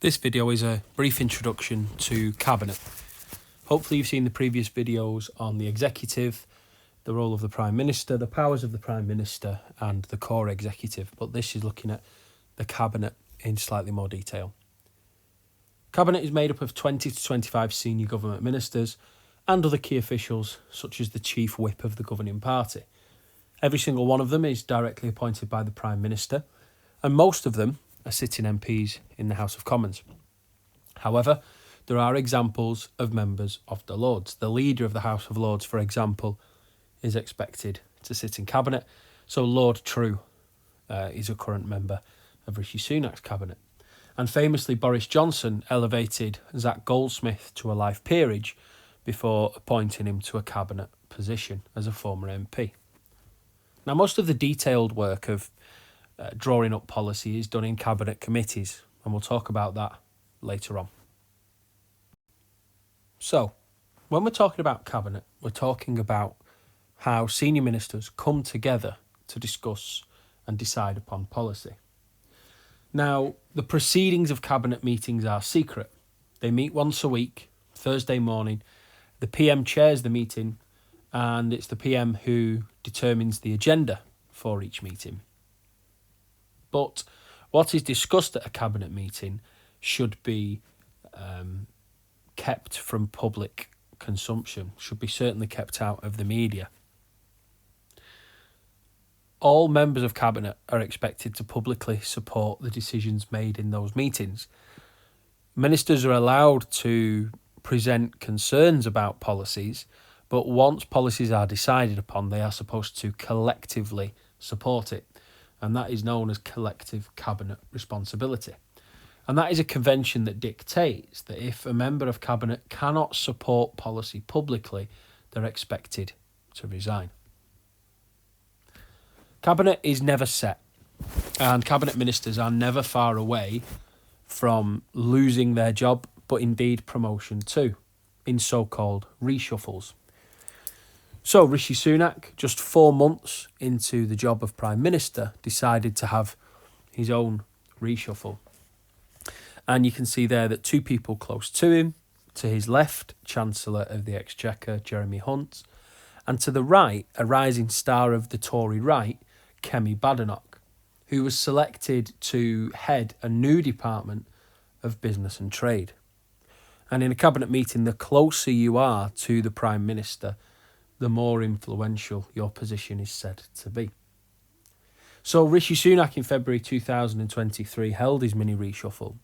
This video is a brief introduction to Cabinet. Hopefully you've seen the previous videos on the executive, the role of the Prime Minister, the powers of the Prime Minister and the core executive, but this is looking at the Cabinet in slightly more detail. Cabinet is made up of 20 to 25 senior government ministers and other key officials such as the Chief Whip of the governing party. Every single one of them is directly appointed by the Prime Minister, and most of them are sitting MPs in the House of Commons. However, there are examples of members of the Lords. The leader of the House of Lords, for example, is expected to sit in Cabinet. So Lord True is a current member of Rishi Sunak's Cabinet. And famously, Boris Johnson elevated Zach Goldsmith to a life peerage before appointing him to a Cabinet position as a former MP. Now, most of the detailed work of drawing up policy is done in Cabinet committees, and we'll talk about that later on. So, when we're talking about Cabinet, we're talking about how senior ministers come together to discuss and decide upon policy. Now, the proceedings of Cabinet meetings are secret. They meet once a week, Thursday morning. The PM chairs the meeting, and it's the PM who determines the agenda for each meeting. But what is discussed at a Cabinet meeting should be kept from public consumption, should be certainly kept out of the media. All members of Cabinet are expected to publicly support the decisions made in those meetings. Ministers are allowed to present concerns about policies, but once policies are decided upon, they are supposed to collectively support it. And that is known as collective Cabinet responsibility. And that is a convention that dictates that if a member of Cabinet cannot support policy publicly, they're expected to resign. Cabinet is never set, and Cabinet ministers are never far away from losing their job, but indeed promotion too, in so-called reshuffles. So Rishi Sunak, just 4 months into the job of Prime Minister, decided to have his own reshuffle. And you can see there that two people close to him, to his left, Chancellor of the Exchequer, Jeremy Hunt, and to the right, a rising star of the Tory right, Kemi Badenoch, who was selected to head a new department of business and trade. And in a Cabinet meeting, the closer you are to the Prime Minister, the more influential your position is said to be. So Rishi Sunak in February 2023 held his mini reshuffle,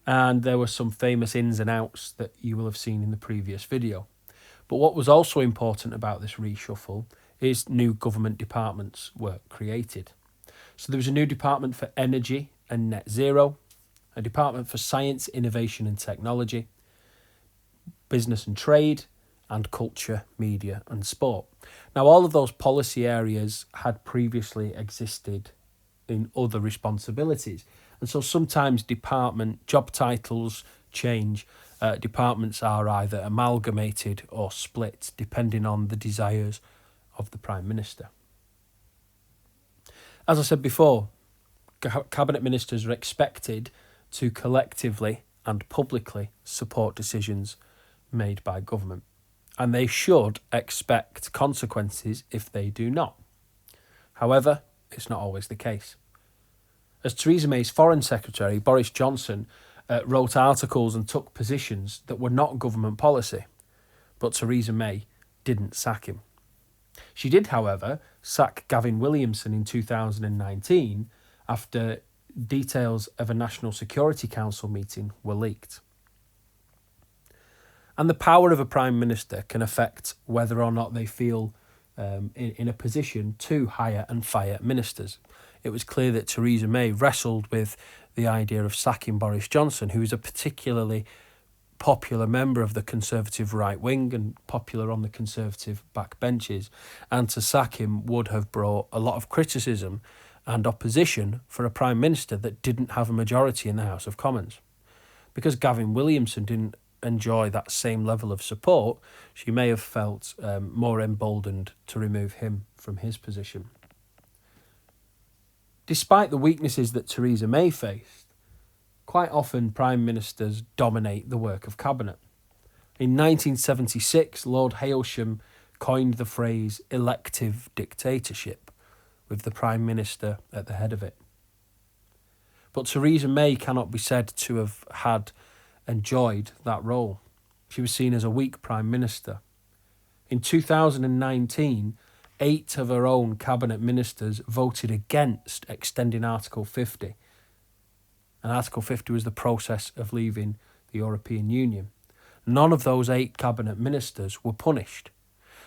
and there were some famous ins and outs that you will have seen in the previous video. But what was also important about this reshuffle is new government departments were created. So there was a new department for energy and net zero, a department for science, innovation and technology, business and trade, and culture, media and sport. Now, all of those policy areas had previously existed in other responsibilities. And so sometimes department job titles change. Departments are either amalgamated or split, depending on the desires of the Prime Minister. As I said before, Cabinet ministers are expected to collectively and publicly support decisions made by government, and they should expect consequences if they do not. However, it's not always the case. As Theresa May's Foreign Secretary, Boris Johnson wrote articles and took positions that were not government policy, but Theresa May didn't sack him. She did, however, sack Gavin Williamson in 2019 after details of a National Security Council meeting were leaked. And the power of a Prime Minister can affect whether or not they feel in a position to hire and fire ministers. It was clear that Theresa May wrestled with the idea of sacking Boris Johnson, who is a particularly popular member of the Conservative right wing and popular on the Conservative backbenches. And to sack him would have brought a lot of criticism and opposition for a Prime Minister that didn't have a majority in the House of Commons. Because Gavin Williamson didn't enjoy that same level of support, she may have felt more emboldened to remove him from his position. Despite the weaknesses that Theresa May faced, quite often Prime Ministers dominate the work of Cabinet. In 1976, Lord Hailsham coined the phrase elective dictatorship, with the Prime Minister at the head of it. But Theresa May cannot be said to have enjoyed that role. She was seen as a weak Prime Minister. In 2019, 8 of her own Cabinet Ministers voted against extending Article 50. And Article 50 was the process of leaving the European Union. None of those 8 Cabinet Ministers were punished.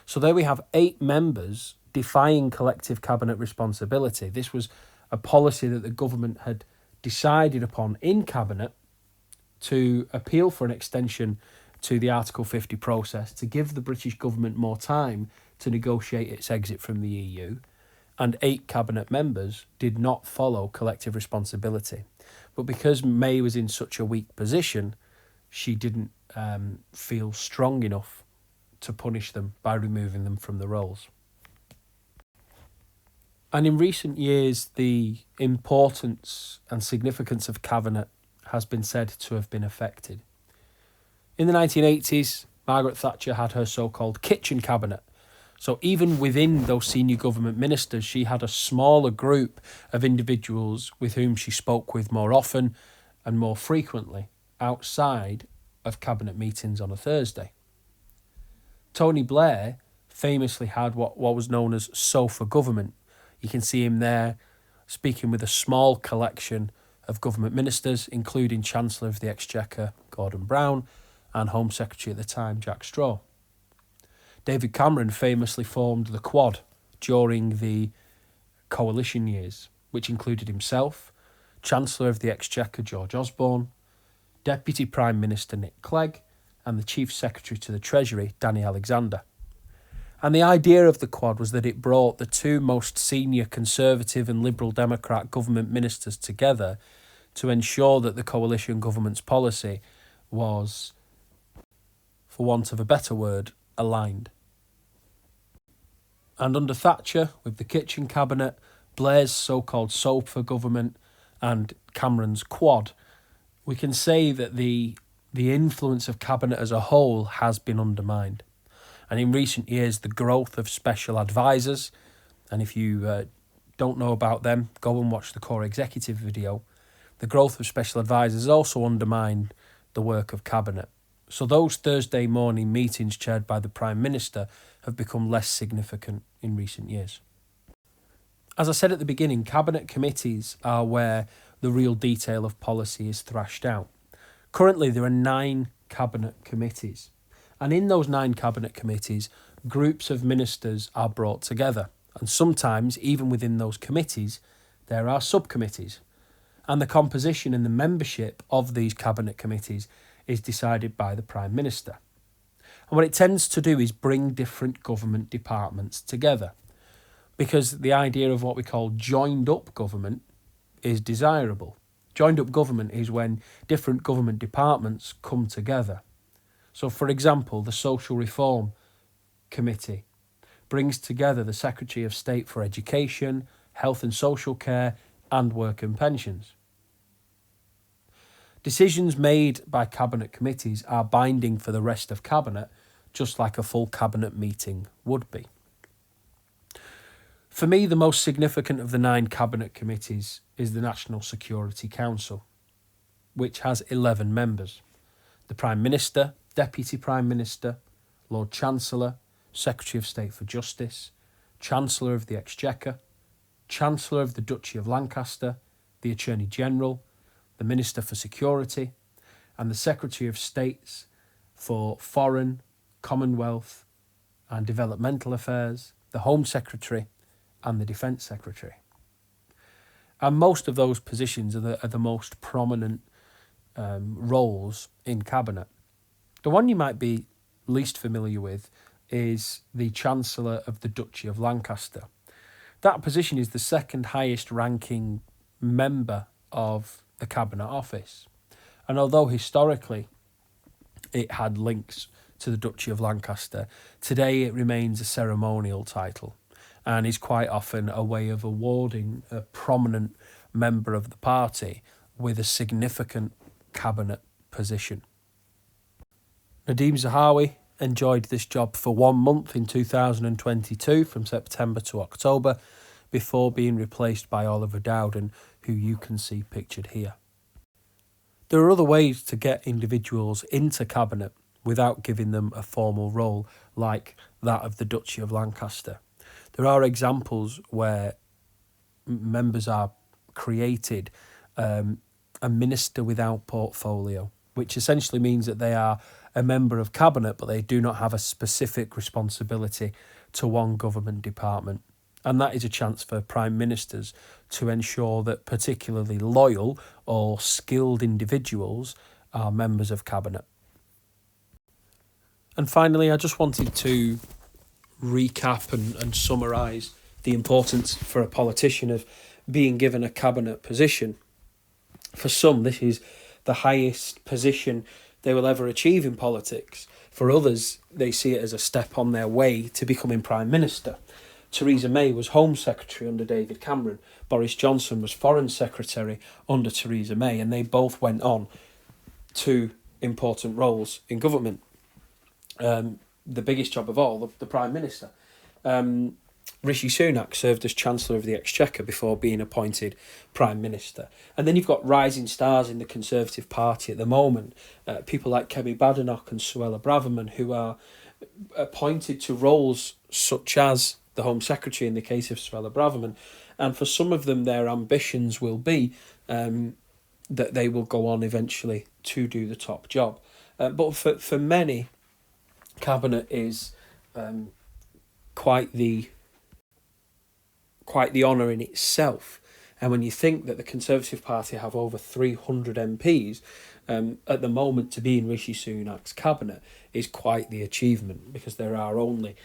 So there we have 8 members defying collective Cabinet responsibility. This was a policy that the government had decided upon in Cabinet to appeal for an extension to the Article 50 process, to give the British government more time to negotiate its exit from the EU, and 8 Cabinet members did not follow collective responsibility. But because May was in such a weak position, she didn't feel strong enough to punish them by removing them from the roles. And in recent years, the importance and significance of Cabinet has been said to have been affected. In the 1980s, Margaret Thatcher had her so-called kitchen cabinet. So even within those senior government ministers, she had a smaller group of individuals with whom she spoke with more often and more frequently outside of cabinet meetings on a Thursday. Tony Blair famously had what was known as sofa government. You can see him there speaking with a small collection of government ministers, including Chancellor of the Exchequer, Gordon Brown, and Home Secretary at the time, Jack Straw. David Cameron famously formed the Quad during the coalition years, which included himself, Chancellor of the Exchequer, George Osborne, Deputy Prime Minister Nick Clegg, and the Chief Secretary to the Treasury, Danny Alexander. And the idea of the Quad was that it brought the 2 most senior Conservative and Liberal Democrat government ministers together to ensure that the coalition government's policy was, for want of a better word, aligned. And under Thatcher, with the kitchen cabinet, Blair's so-called sofa government, and Cameron's Quad, we can say that the influence of cabinet as a whole has been undermined. And in recent years, the growth of special advisors, and if you don't know about them, go and watch the core executive video. The growth of special advisors also undermined the work of cabinet. So those Thursday morning meetings chaired by the Prime Minister have become less significant in recent years. As I said at the beginning, cabinet committees are where the real detail of policy is thrashed out. Currently, there are 9 cabinet committees. And in those 9 cabinet committees, groups of ministers are brought together. And sometimes, even within those committees, there are subcommittees. And the composition and the membership of these cabinet committees is decided by the Prime Minister. And what it tends to do is bring different government departments together, because the idea of what we call joined-up government is desirable. Joined-up government is when different government departments come together. So, for example, the Social Reform Committee brings together the Secretary of State for Education, Health and Social Care, and Work and Pensions. Decisions made by cabinet committees are binding for the rest of cabinet, just like a full cabinet meeting would be. For me, the most significant of the 9 cabinet committees is the National Security Council, which has 11 members. The Prime Minister, Deputy Prime Minister, Lord Chancellor, Secretary of State for Justice, Chancellor of the Exchequer, Chancellor of the Duchy of Lancaster, the Attorney General, the Minister for Security, and the Secretary of States for Foreign, Commonwealth and Developmental Affairs, the Home Secretary, and the Defence Secretary. And most of those positions are the most prominent roles in Cabinet. The one you might be least familiar with is the Chancellor of the Duchy of Lancaster. That position is the second highest ranking member of the Cabinet Office. And although historically it had links to the Duchy of Lancaster, today it remains a ceremonial title and is quite often a way of awarding a prominent member of the party with a significant cabinet position. Nadeem Zahawi enjoyed this job for 1 month in 2022 from September to October before being replaced by Oliver Dowden, who you can see pictured here. There are other ways to get individuals into cabinet without giving them a formal role like that of the Duchy of Lancaster. There are examples where members are created a minister without portfolio, which essentially means that they are a member of cabinet but they do not have a specific responsibility to one government department. And that is a chance for prime ministers to ensure that particularly loyal or skilled individuals are members of cabinet. And finally, I just wanted to recap and summarise the importance for a politician of being given a cabinet position. For some, this is the highest position they will ever achieve in politics. For others, they see it as a step on their way to becoming Prime Minister. Theresa May was Home Secretary under David Cameron. Boris Johnson was Foreign Secretary under Theresa May, and they both went on to important roles in government. The biggest job of all, the Prime Minister. Rishi Sunak served as Chancellor of the Exchequer before being appointed Prime Minister. And then you've got rising stars in the Conservative Party at the moment, people like Kemi Badenoch and Suella Braverman, who are appointed to roles such as the Home Secretary in the case of Suella Braverman. And for some of them, their ambitions will be that they will go on eventually to do the top job. But for many, Cabinet is quite the honour in itself. And when you think that the Conservative Party have over 300 MPs, at the moment to be in Rishi Sunak's cabinet is quite the achievement, because there are only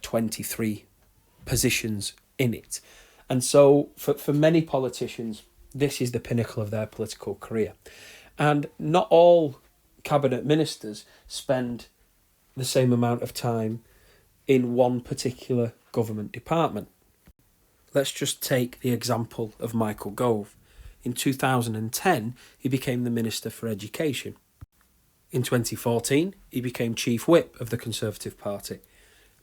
23 positions in it. And so for many politicians, this is the pinnacle of their political career. And not all cabinet ministers spend the same amount of time in one particular government department. Let's just take the example of Michael Gove. In 2010, he became the Minister for Education. In 2014, he became Chief Whip of the Conservative Party.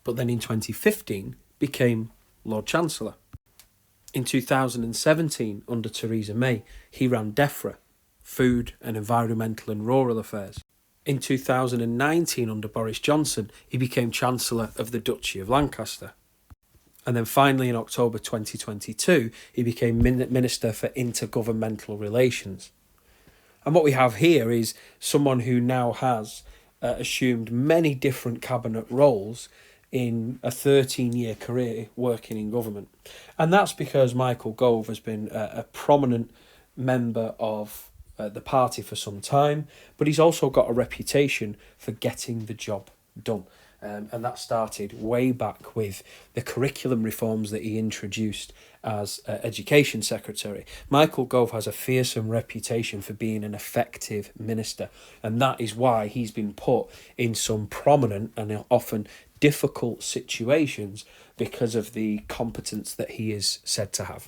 But then in 2015, became Lord Chancellor. In 2017, under Theresa May, he ran DEFRA, Food and Environmental and Rural Affairs. In 2019, under Boris Johnson, he became Chancellor of the Duchy of Lancaster. And then finally, in October 2022, he became Minister for Intergovernmental Relations. And what we have here is someone who now has assumed many different cabinet roles in a 13-year career working in government. And that's because Michael Gove has been a prominent member of the party for some time, but he's also got a reputation for getting the job done. And that started way back with the curriculum reforms that he introduced as Education Secretary. Michael Gove has a fearsome reputation for being an effective minister, and that is why he's been put in some prominent and often difficult situations because of the competence that he is said to have.